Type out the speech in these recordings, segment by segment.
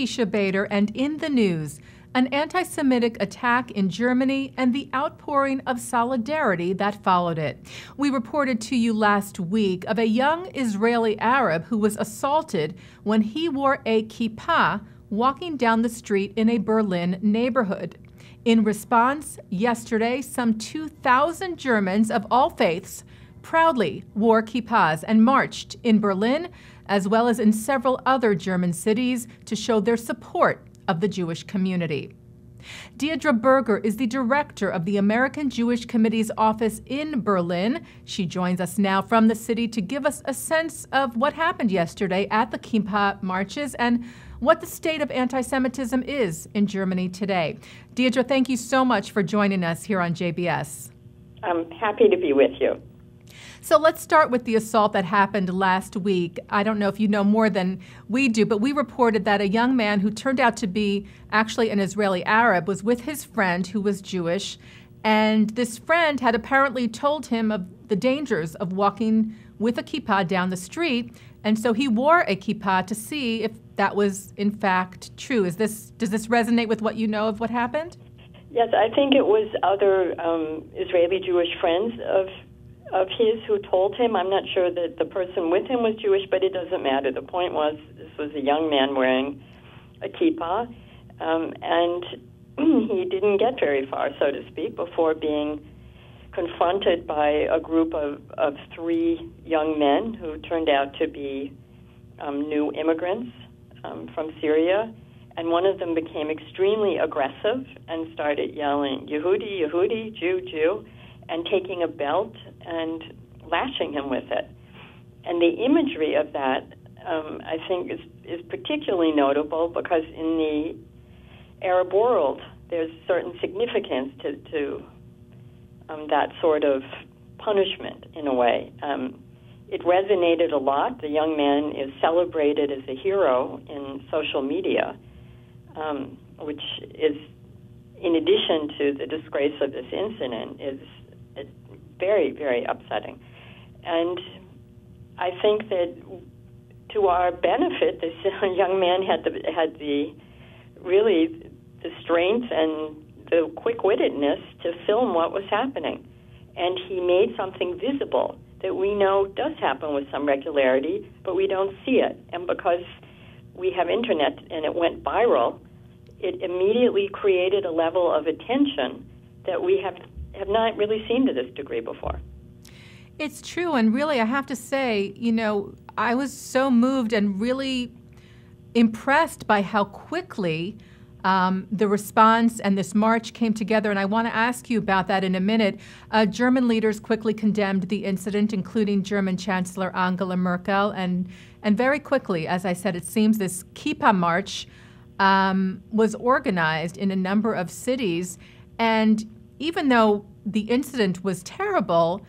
Teisha Bader, and in the news, an anti-Semitic attack in Germany and the outpouring of solidarity that followed it. We reported to you last week of a young Israeli Arab who was assaulted when he wore a kippah walking down the street in a Berlin neighborhood. In response, yesterday, some 2,000 Germans of all faiths proudly wore kippahs and marched in Berlin, as well as in several other German cities, to show their support of the Jewish community. Deidre Berger is the director of the American Jewish Committee's office in Berlin. She joins us now from the city to give us a sense of what happened yesterday at the Kippa marches and what the state of anti-Semitism is in Germany today. Deidre, thank you so much for joining us here on JBS. I'm happy to be with you. So let's start with the assault that happened last week. I don't know if you know more than we do, but we reported that a young man who turned out to be actually an Israeli Arab was with his friend who was Jewish, and this friend had apparently told him of the dangers of walking with a kippah down the street, and so he wore a kippah to see if that was in fact true. Does this resonate with what you know of what happened? Yes, I think it was other Israeli Jewish friends of his who told him. I'm not sure that the person with him was Jewish, but it doesn't matter. The point was this was a young man wearing a kippah, and he didn't get very far, so to speak, before being confronted by a group of three young men who turned out to be new immigrants from Syria, and one of them became extremely aggressive and started yelling, Yehudi, Yehudi, Jew, Jew, and taking a belt and lashing him with it. And the imagery of that, I think, is particularly notable because in the Arab world, there's certain significance to that sort of punishment, in a way. It resonated a lot. The young man is celebrated as a hero in social media, which is, in addition to the disgrace of this incident, is very, very upsetting. And I think that to our benefit, this young man had the strength and the quick-wittedness to film what was happening. And he made something visible that we know does happen with some regularity, but we don't see it. And because we have internet and it went viral, it immediately created a level of attention that we have not really seen to this degree before. It's true, and really, I have to say, I was so moved and really impressed by how quickly the response and this march came together, and I want to ask you about that in a minute. German leaders quickly condemned the incident, including German Chancellor Angela Merkel, and very quickly, as I said, it seems this Kippa March was organized in a number of cities, and even though the incident was terrible,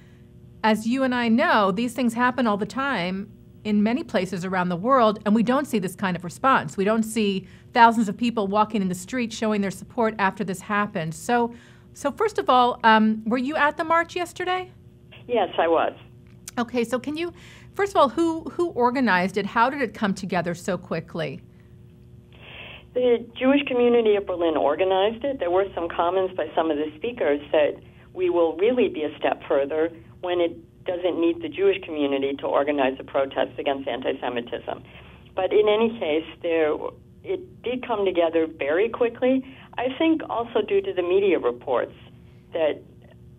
as you and I know, these things happen all the time in many places around the world, and we don't see this kind of response. We don't see thousands of people walking in the street showing their support after this happened. So first of all, were you at the march yesterday? Yes, I was. Okay, so can you, first of all, who organized it? How did it come together so quickly? The Jewish community of Berlin organized it. There were some comments by some of the speakers that we will really be a step further when it doesn't need the Jewish community to organize a protest against anti-Semitism. But in any case, it did come together very quickly. I think also due to the media reports that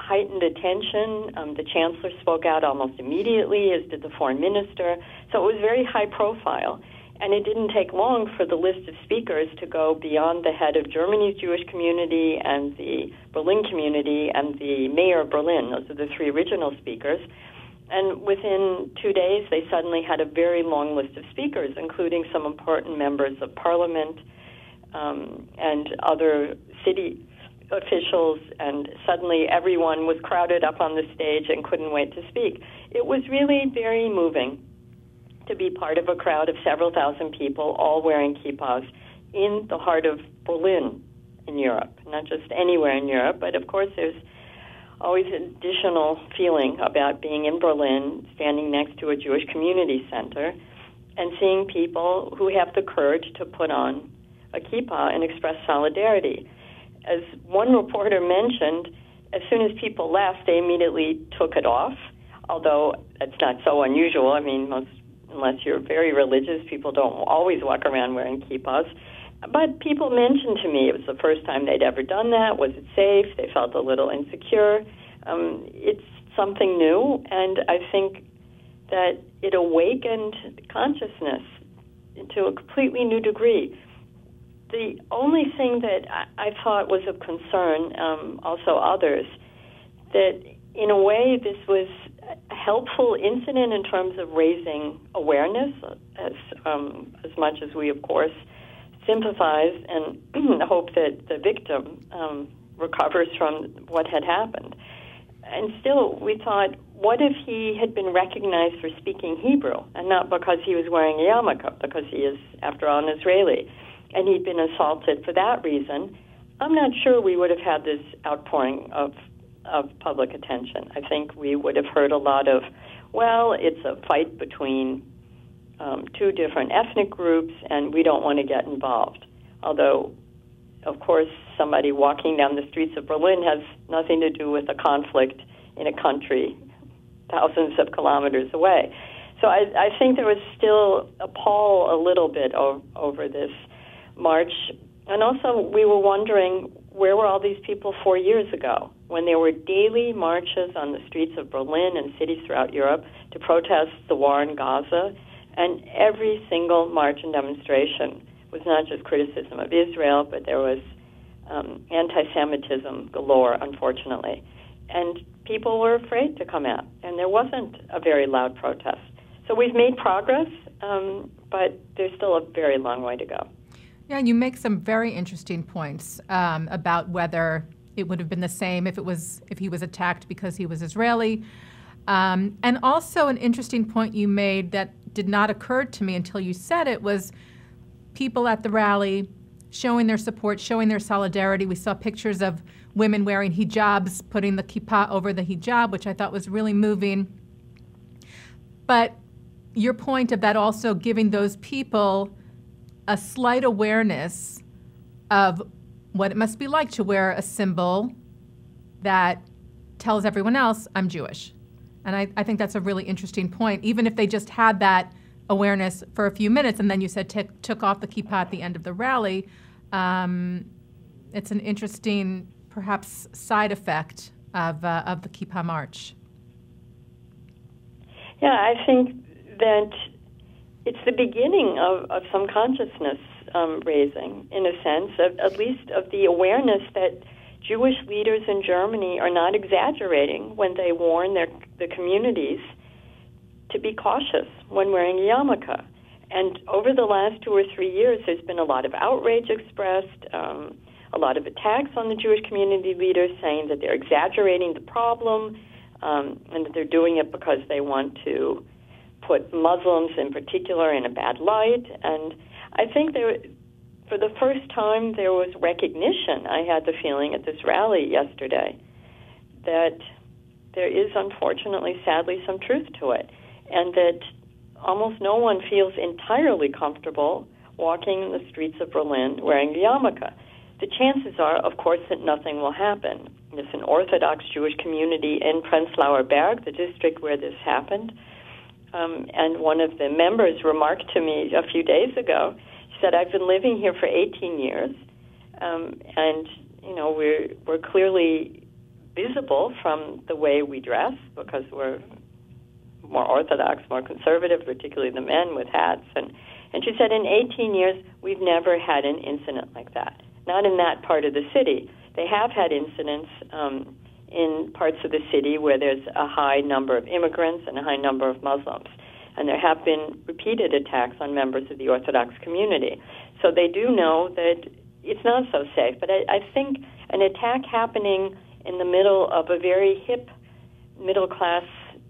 heightened attention. The chancellor spoke out almost immediately, as did the foreign minister. So it was very high profile. And it didn't take long for the list of speakers to go beyond the head of Germany's Jewish community and the Berlin community and the mayor of Berlin. Those are the three original speakers. And within 2 days, they suddenly had a very long list of speakers, including some important members of parliament and other city officials. And suddenly everyone was crowded up on the stage and couldn't wait to speak. It was really very moving to be part of a crowd of several thousand people, all wearing kippahs, in the heart of Berlin in Europe. Not just anywhere in Europe, but of course there's always an additional feeling about being in Berlin, standing next to a Jewish community center, and seeing people who have the courage to put on a kippah and express solidarity. As one reporter mentioned, as soon as people left, they immediately took it off, although that's not so unusual. I mean, unless you're very religious, people don't always walk around wearing kippahs. But people mentioned to me it was the first time they'd ever done that. Was it safe? They felt a little insecure. It's something new, and I think that it awakened consciousness to a completely new degree. The only thing that I thought was of concern, also others, that in a way this was a helpful incident in terms of raising awareness, as much as we, of course, sympathize and hope that the victim recovers from what had happened. And still, we thought, what if he had been recognized for speaking Hebrew, and not because he was wearing a yarmulke, because he is, after all, an Israeli, and he'd been assaulted for that reason? I'm not sure we would have had this outpouring of public attention. I think we would have heard a lot of, well, it's a fight between two different ethnic groups, and we don't want to get involved. Although, of course, somebody walking down the streets of Berlin has nothing to do with a conflict in a country thousands of kilometers away. So I think there was still a pall a little bit over this march. And also, we were wondering, where were all these people 4 years ago when there were daily marches on the streets of Berlin and cities throughout Europe to protest the war in Gaza? And every single march and demonstration was not just criticism of Israel, but there was anti-Semitism galore, unfortunately. And people were afraid to come out, and there wasn't a very loud protest. So we've made progress, but there's still a very long way to go. Yeah, you make some very interesting points about whether it would have been the same if he was attacked because he was Israeli. And also an interesting point you made that did not occur to me until you said it was people at the rally showing their support, showing their solidarity. We saw pictures of women wearing hijabs, putting the kippah over the hijab, which I thought was really moving. But your point of that also giving those people a slight awareness of what it must be like to wear a symbol that tells everyone else, I'm Jewish. And I think that's a really interesting point, even if they just had that awareness for a few minutes, and then you said took off the kippah at the end of the rally. It's an interesting, perhaps, side effect of the Kippa March. Yeah, I think that it's the beginning of some consciousness raising, in a sense, at least of the awareness that Jewish leaders in Germany are not exaggerating when they warn the communities to be cautious when wearing a yarmulke. And over the last 2 or 3 years, there's been a lot of outrage expressed, a lot of attacks on the Jewish community leaders saying that they're exaggerating the problem and that they're doing it because they want to put Muslims in particular in a bad light. And I think for the first time there was recognition, I had the feeling at this rally yesterday, that there is unfortunately, sadly, some truth to it, and that almost no one feels entirely comfortable walking in the streets of Berlin wearing the yarmulke. The chances are, of course, that nothing will happen. There's an Orthodox Jewish community in Prenzlauer Berg, the district where this happened, and one of the members remarked to me a few days ago, she said, I've been living here for 18 years, and, you know, we're clearly visible from the way we dress because we're more Orthodox, more conservative, particularly the men with hats. And she said, in 18 years, we've never had an incident like that. Not in that part of the city. They have had incidents in parts of the city where there's a high number of immigrants and a high number of Muslims. And there have been repeated attacks on members of the Orthodox community. So they do know that it's not so safe. But I think an attack happening in the middle of a very hip, middle-class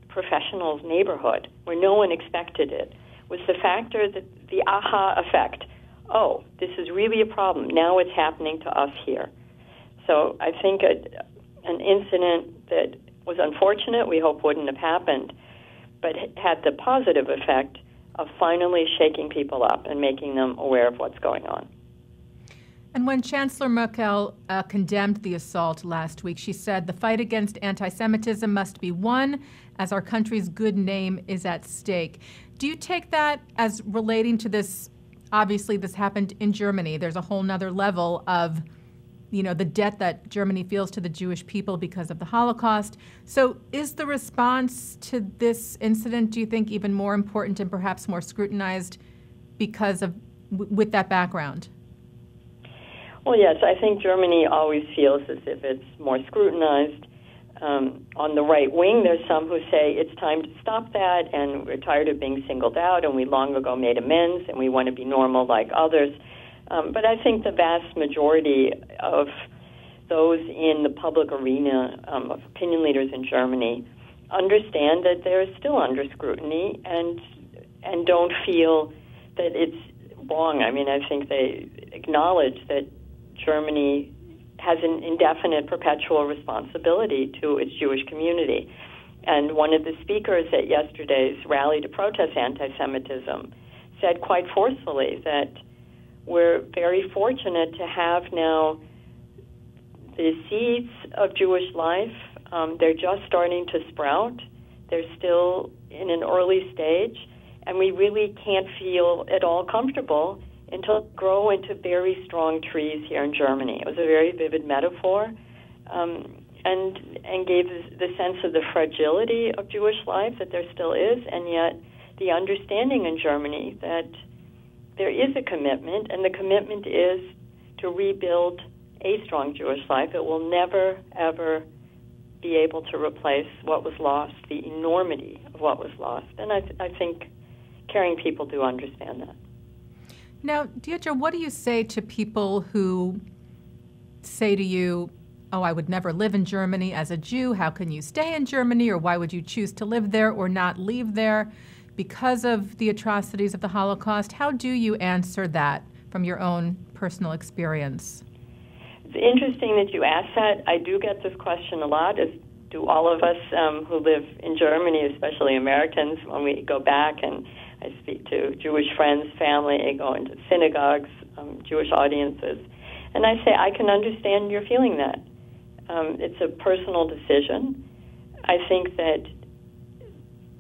professionals neighborhood where no one expected it was the factor that the aha effect. Oh, this is really a problem. Now it's happening to us here. So I think an incident that was unfortunate, we hope wouldn't have happened, but had the positive effect of finally shaking people up and making them aware of what's going on. And when Chancellor Merkel condemned the assault last week, she said the fight against anti-Semitism must be won as our country's good name is at stake. Do you take that as relating to this? Obviously, this happened in Germany. There's a whole nother level of, the debt that Germany feels to the Jewish people because of the Holocaust. So is the response to this incident, do you think, even more important and perhaps more scrutinized because of with that background? Well, yes, I think Germany always feels as if it's more scrutinized. On the right wing, there's some who say it's time to stop that, and we're tired of being singled out, and we long ago made amends, and we want to be normal like others. But I think the vast majority of those in the public arena of opinion leaders in Germany understand that they're still under scrutiny and don't feel that it's wrong. I mean, I think they acknowledge that Germany has an indefinite, perpetual responsibility to its Jewish community. And one of the speakers at yesterday's rally to protest anti-Semitism said quite forcefully that we're very fortunate to have now the seeds of Jewish life. They're just starting to sprout. They're still in an early stage, and we really can't feel at all comfortable until they grow into very strong trees here in Germany. It was a very vivid metaphor, and gave the sense of the fragility of Jewish life, that there still is, and yet the understanding in Germany that there is a commitment, and the commitment is to rebuild a strong Jewish life. It will never, ever be able to replace what was lost, the enormity of what was lost. And I think caring people do understand that. Now, Deidre, what do you say to people who say to you, oh, I would never live in Germany as a Jew. How can you stay in Germany? Or why would you choose to live there or not leave there because of the atrocities of the Holocaust? How do you answer that from your own personal experience? It's interesting that you ask that. I do get this question a lot, as do all of us who live in Germany, especially Americans, when we go back and I speak to Jewish friends, family, I go into synagogues, Jewish audiences, and I say, I can understand you're feeling that. It's a personal decision. I think that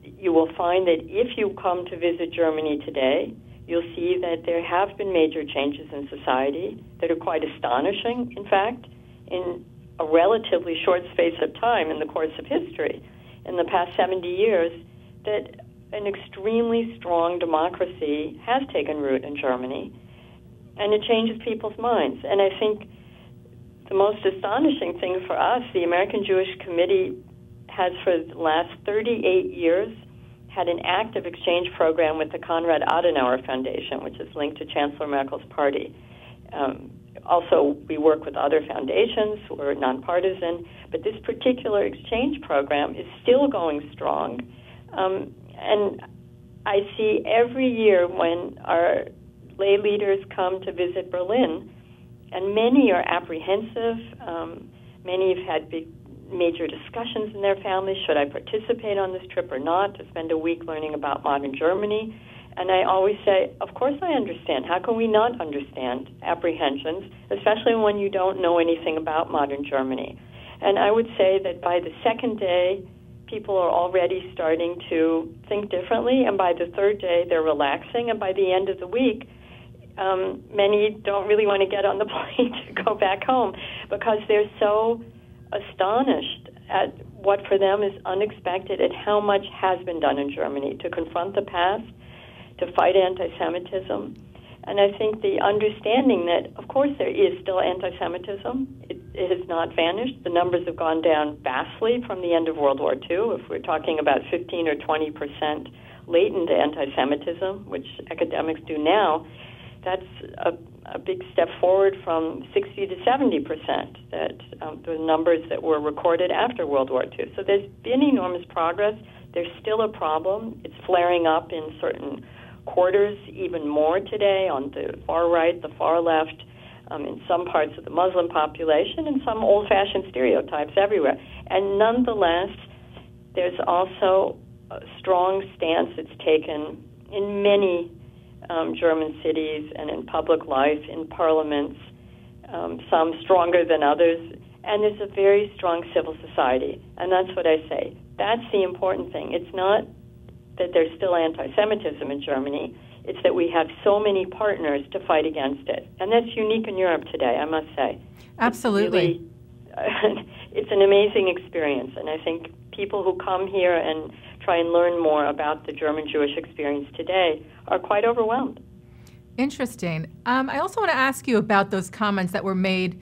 you will find that if you come to visit Germany today, you'll see that there have been major changes in society that are quite astonishing, in fact, in a relatively short space of time in the course of history. In the past 70 years, that an extremely strong democracy has taken root in Germany, and it changes people's minds. And I think the most astonishing thing for us, the American Jewish Committee has for the last 38 years had an active exchange program with the Konrad Adenauer Foundation, which is linked to Chancellor Merkel's party. Also, we work with other foundations who are nonpartisan, but this particular exchange program is still going strong. And I see every year when our lay leaders come to visit Berlin, and many are apprehensive. Many have had big, major discussions in their families. Should I participate on this trip or not, to spend a week learning about modern Germany? And I always say, of course I understand. How can we not understand apprehensions, especially when you don't know anything about modern Germany? And I would say that by the second day, people are already starting to think differently, and by the third day, they're relaxing, and by the end of the week, many don't really want to get on the plane to go back home because they're so astonished at what for them is unexpected and how much has been done in Germany to confront the past, to fight anti-Semitism. And I think the understanding that, of course, there is still anti-Semitism. It has not vanished. The numbers have gone down vastly from the end of World War II. If we're talking about 15 or 20% latent anti-Semitism, which academics do now, that's a big step forward from 60 to 70%, that the numbers that were recorded after World War II. So there's been enormous progress. There's still a problem. It's flaring up in certain quarters even more today on the far right, the far left, in some parts of the Muslim population, and some old-fashioned stereotypes everywhere. And nonetheless, there's also a strong stance that's taken in many German cities and in public life, in parliaments, some stronger than others, and there's a very strong civil society, and that's what I say. That's the important thing. It's not that there's still anti-Semitism in Germany. It's that we have so many partners to fight against it, and that's unique in Europe today, I must say. Absolutely. It's an amazing experience, and I think people who come here and try and learn more about the German Jewish experience today are quite overwhelmed. Interesting. I also want to ask you about those comments that were made.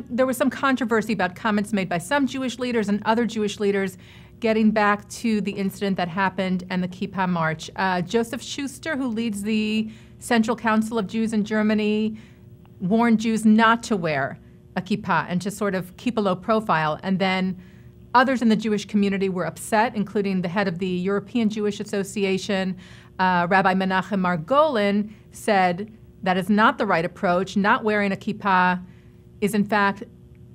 There was some controversy about comments made by some Jewish leaders and other Jewish leaders getting back to the incident that happened and the Kippa March. Joseph Schuster, who leads the Central Council of Jews in Germany, warned Jews not to wear a kippah and to sort of keep a low profile. And then others in the Jewish community were upset, including the head of the European Jewish Association, Rabbi Menachem Margolin, said that is not the right approach. Not wearing a kippah is, in fact,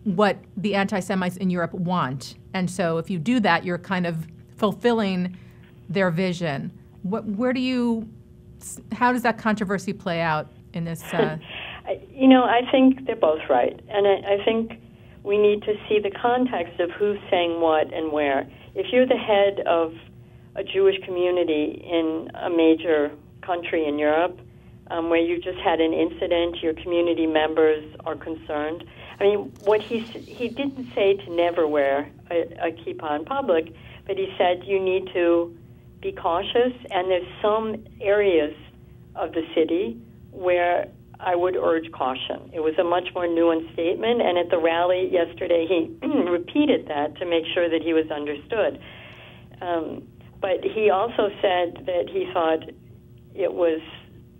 what the anti-Semites in Europe want. And so if you do that, you're kind of fulfilling their vision. How does that controversy play out in this? I think they're both right. And I think we need to see the context of who's saying what and where. If you're the head of a Jewish community in a major country in Europe, where you just had an incident, your community members are concerned. I mean, what he didn't say to never wear a kippah in public, but he said you need to be cautious, and there's some areas of the city where I would urge caution. It was a much more nuanced statement, and at the rally yesterday he repeated that to make sure that he was understood. But he also said that he thought it was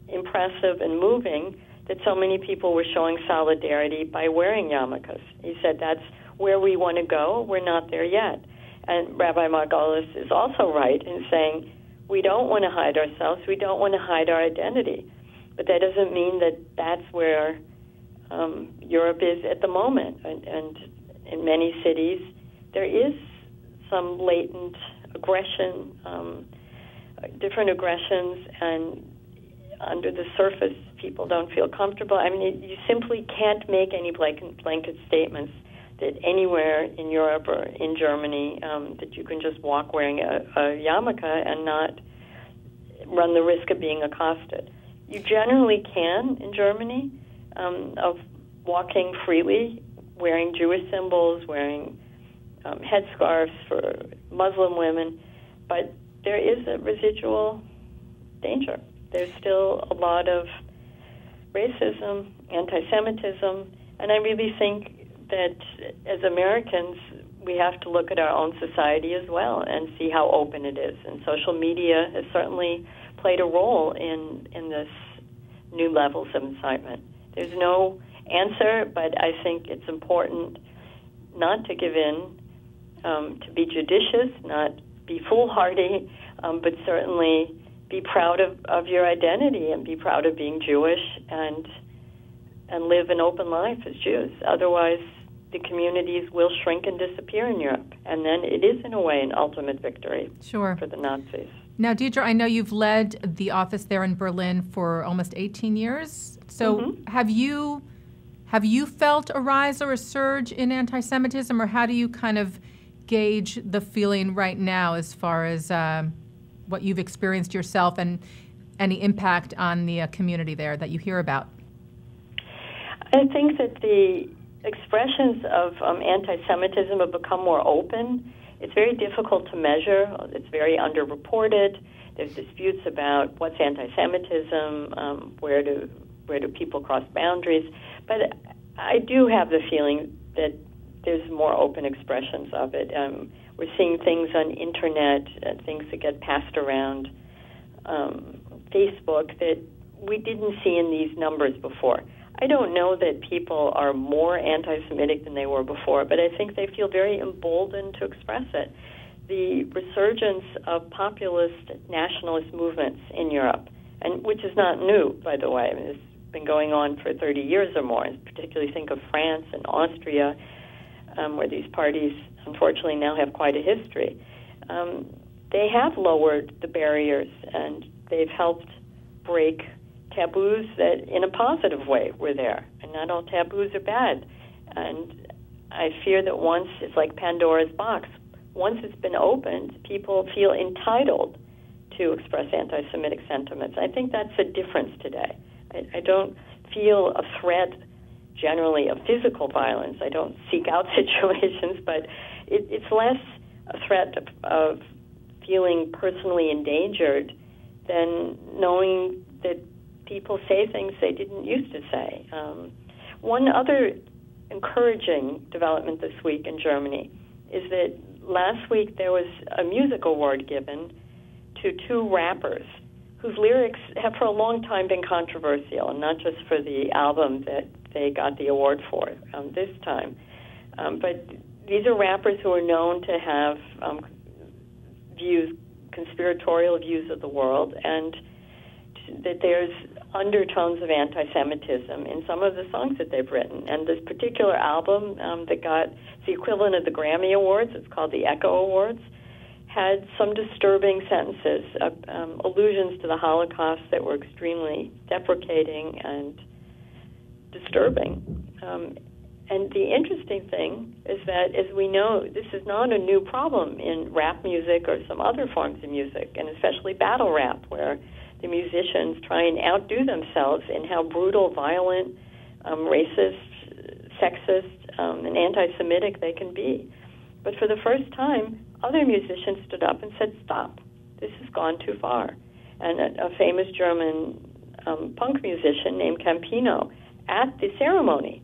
impressive and moving that so many people were showing solidarity by wearing yarmulkes. He said that's where we want to go. We're not there yet. And Rabbi Margolis is also right in saying we don't want to hide ourselves. We don't want to hide our identity. But that doesn't mean that that's where Europe is at the moment. And in many cities, there is some latent aggression, different aggressions, and under the surface, people don't feel comfortable. I mean, you simply can't make any blanket statements that anywhere in Europe or in Germany that you can just walk wearing a yarmulke and not run the risk of being accosted. You generally can in Germany of walking freely, wearing Jewish symbols, wearing headscarves for Muslim women, but there is a residual danger. There's still a lot of racism, anti-Semitism, and I really think that as Americans, we have to look at our own society as well and see how open it is. And social media has certainly played a role in this new levels of incitement. There's no answer, but I think it's important not to give in, to be judicious, not be foolhardy, but certainly be proud of your identity and be proud of being Jewish and live an open life as Jews. Otherwise, the communities will shrink and disappear in Europe. And then it is, in a way, an ultimate victory for the Nazis. Now, Deidre, I know you've led the office there in Berlin for almost 18 years. So have you felt a rise or a surge in anti-Semitism, or how do you kind of gauge the feeling right now as far as what you've experienced yourself and any impact on the community there that you hear about? I think that the expressions of anti-Semitism have become more open. It's very difficult to measure. It's very underreported. There's disputes about what's anti-Semitism, where do people cross boundaries. But I do have the feeling that there's more open expressions of it. We're seeing things on internet, things that get passed around Facebook that we didn't see in these numbers before. I don't know that people are more anti-Semitic than they were before, but I think they feel very emboldened to express it. The resurgence of populist nationalist movements in Europe, and which is not new, by the way. I mean, it's been going on for 30 years or more. I particularly think of France and Austria, where these parties, unfortunately, now have quite a history. They have lowered the barriers, and they've helped break taboos that, in a positive way, were there. And not all taboos are bad. And I fear that once, it's like Pandora's box, once it's been opened, people feel entitled to express anti-Semitic sentiments. I think that's a difference today. I don't feel a threat generally of physical violence. I don't seek out situations, but it's less a threat of feeling personally endangered than knowing that people say things they didn't used to say. One other encouraging development this week in Germany is that last week there was a music award given to two rappers whose lyrics have for a long time been controversial, and not just for the album that they got the award for this time. But these are rappers who are known to have conspiratorial views of the world, and that there's undertones of anti-Semitism in some of the songs that they've written. And this particular album that got the equivalent of the Grammy Awards, it's called the Echo Awards, had some disturbing sentences, allusions to the Holocaust that were extremely deprecating and disturbing. And the interesting thing is that, as we know, this is not a new problem in rap music or some other forms of music, and especially battle rap, where the musicians try and outdo themselves in how brutal, violent, racist, sexist, and anti-Semitic they can be. But for the first time, other musicians stood up and said, stop, this has gone too far. And a famous German punk musician named Campino, at the ceremony,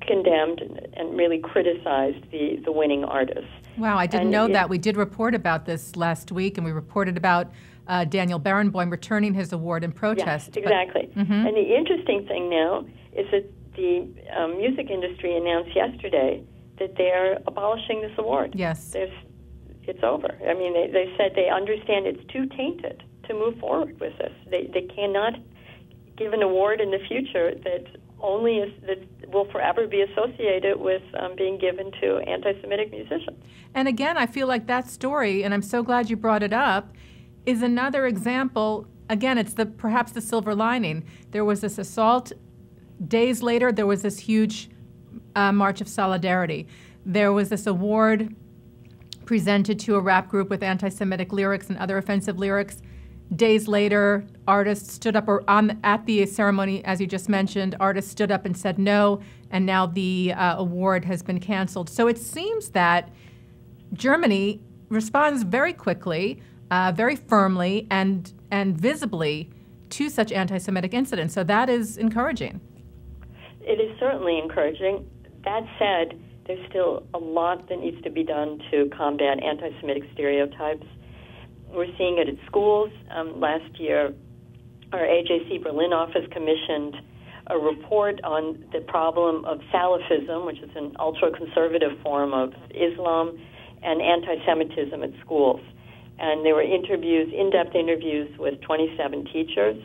condemned and really criticized the winning artists. Wow, I didn't know that. We did report about this last week, and we reported about Daniel Barenboim returning his award in protest. Yes, exactly. And the interesting thing now is that the music industry announced yesterday that they're abolishing this award. Yes. It's over. I mean, they said they understand it's too tainted to move forward with this. They cannot give an award in the future that will forever be associated with being given to anti-Semitic musicians. And again, I feel like that story, and I'm so glad you brought it up, is another example. Again, it's perhaps the silver lining. There was this assault. Days later, there was this huge March of Solidarity. There was this award presented to a rap group with anti-Semitic lyrics and other offensive lyrics. Days later, artists stood up, or at the ceremony, as you just mentioned, artists stood up and said no, and now the award has been canceled. So it seems that Germany responds very quickly, very firmly, and visibly to such anti-Semitic incidents. So that is encouraging. It is certainly encouraging. That said, there's still a lot that needs to be done to combat anti-Semitic stereotypes. We're seeing it at schools. Last year, our AJC Berlin office commissioned a report on the problem of Salafism, which is an ultra-conservative form of Islam, and anti-Semitism at schools. And there were interviews, in-depth interviews with 27 teachers,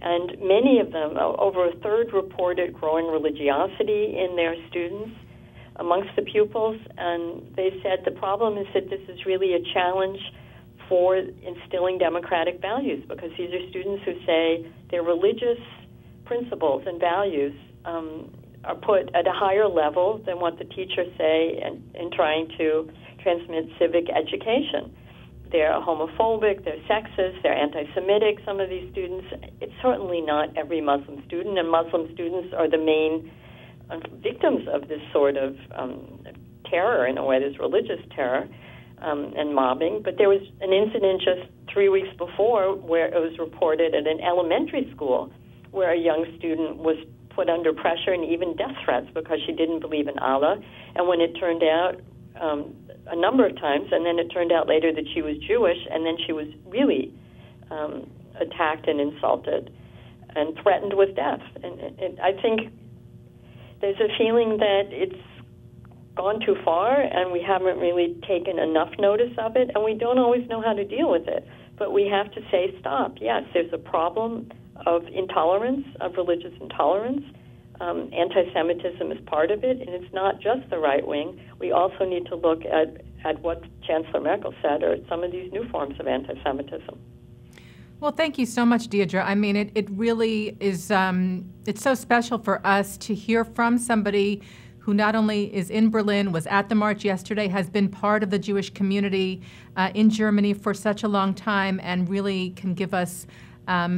and many of them, over a third, reported growing religiosity in their students amongst the pupils. And they said the problem is that this is really a challenge for instilling democratic values, because these are students who say their religious principles and values are put at a higher level than what the teachers say in trying to transmit civic education. They're homophobic, they're sexist, they're anti-Semitic, some of these students. It's certainly not every Muslim student, and Muslim students are the main victims of this sort of terror, in a way, this religious terror. And mobbing, but there was an incident just 3 weeks before where it was reported at an elementary school where a young student was put under pressure and even death threats because she didn't believe in Allah. And when it turned out a number of times, and then it turned out later that she was Jewish, and then she was really attacked and insulted and threatened with death. And I think there's a feeling that it's gone too far, and we haven't really taken enough notice of it, and we don't always know how to deal with it. But we have to say, stop. Yes, there's a problem of intolerance, of religious intolerance. Anti-Semitism is part of it, and it's not just the right wing. We also need to look at what Chancellor Merkel said, or some of these new forms of anti-Semitism. Well, thank you so much, Deidre. I mean, it really is, it's so special for us to hear from somebody who not only is in Berlin, was at the march yesterday, has been part of the Jewish community in Germany for such a long time, and really can give us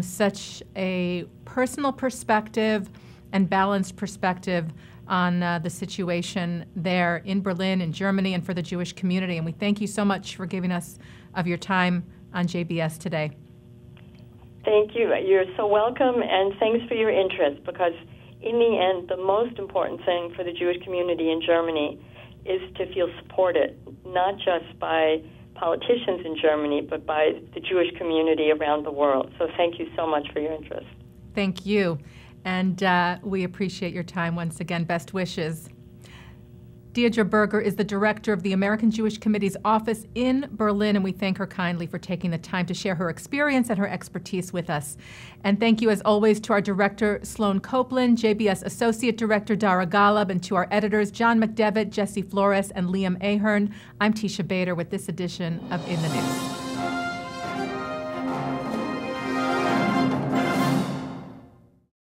such a personal perspective and balanced perspective on the situation there in Berlin, in Germany, and for the Jewish community. And we thank you so much for giving us of your time on JBS today. Thank you. You're so welcome, and thanks for your interest, because in the end, the most important thing for the Jewish community in Germany is to feel supported, not just by politicians in Germany, but by the Jewish community around the world. So thank you so much for your interest. Thank you. And we appreciate your time once again. Best wishes. Deidre Berger is the director of the American Jewish Committee's office in Berlin, and we thank her kindly for taking the time to share her experience and her expertise with us. And thank you, as always, to our director, Sloan Copeland, JBS Associate Director, Dara Golub, and to our editors, John McDevitt, Jesse Flores, and Liam Ahern. I'm Teisha Bader with this edition of In the News.